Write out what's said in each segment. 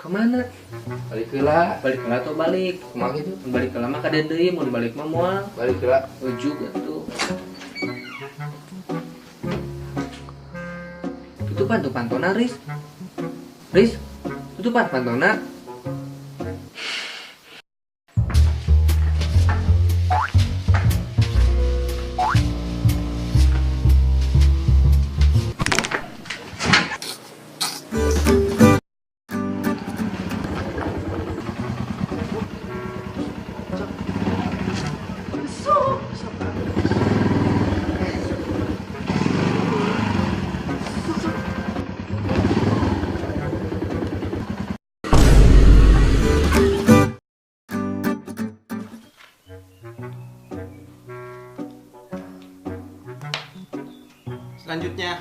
Kemana? Balik heula tuh balik. Kumaha gitu? Balik heula mah kaden deui, mun balik mah moal. Balik heula. Juga tuh. Tutupan tuh pantona, Riz. Tutupan pantona. Selanjutnya,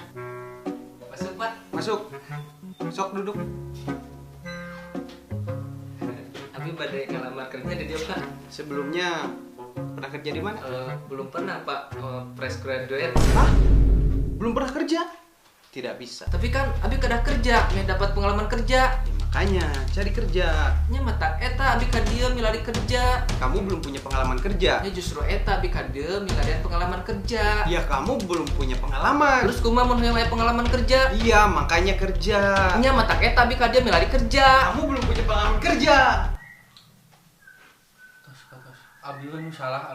Masuk, Pak. masuk. Sok duduk. Abi badai ngelamar kerja di dia, Pak. Sebelumnya pernah kerja di mana? Belum pernah, Pak. Fresh graduate. Hah? Belum pernah kerja? Tidak bisa. Tapi kan Abi kada kerja, nih dapat pengalaman kerja. Ya, makanya cari kerja. Nya mata eta Abi ka dieu milari kerja. Kamu belum punya pengalaman kerja. Ya justru eta Abi ka dieu milarian pengalaman kerja. Ya kamu belum punya pengalaman. Terus kumaha mun hoyong aya pengalaman kerja? Iya, makanya kerja. Nya mata eta Abi ka dieu milari kerja. Kamu belum punya pengalaman kerja. Tos. Abdi nu salah.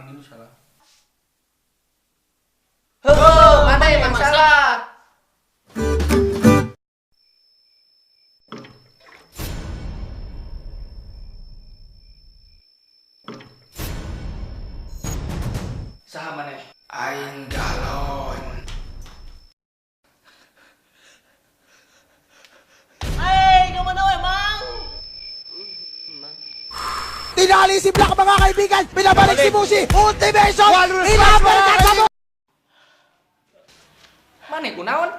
Heuh, mana yang masalah? Saha maneh? Aing galon. Tinali si Black mga kaibigan, pinabalik si Musi, Ultimation, inaabalikan sa mo! Maneh kunaon?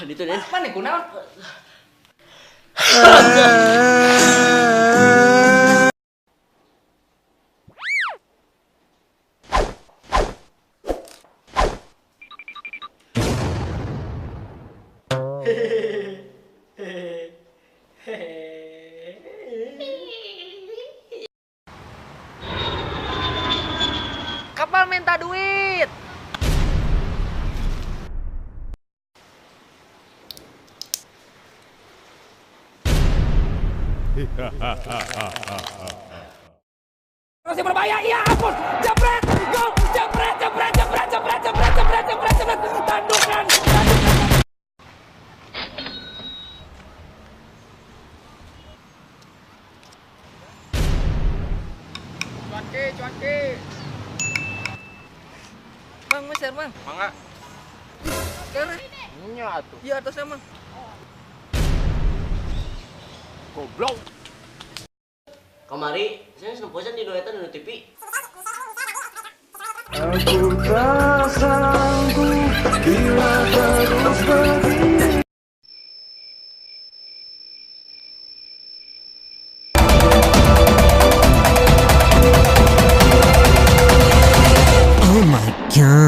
Dito din. Maneh kunaon? Kapal minta duit. Masih berbahaya, iya ampun, jebret, go, jebret, tandukan. Cuanki. Mang, meser, Mang. Mangga. Kere. Nya atuh, Iya atasnya, Mang. goblok. Kamari, saya semposan di doetan di TV. Aku tak sanggup bila terus begini. Oh my god.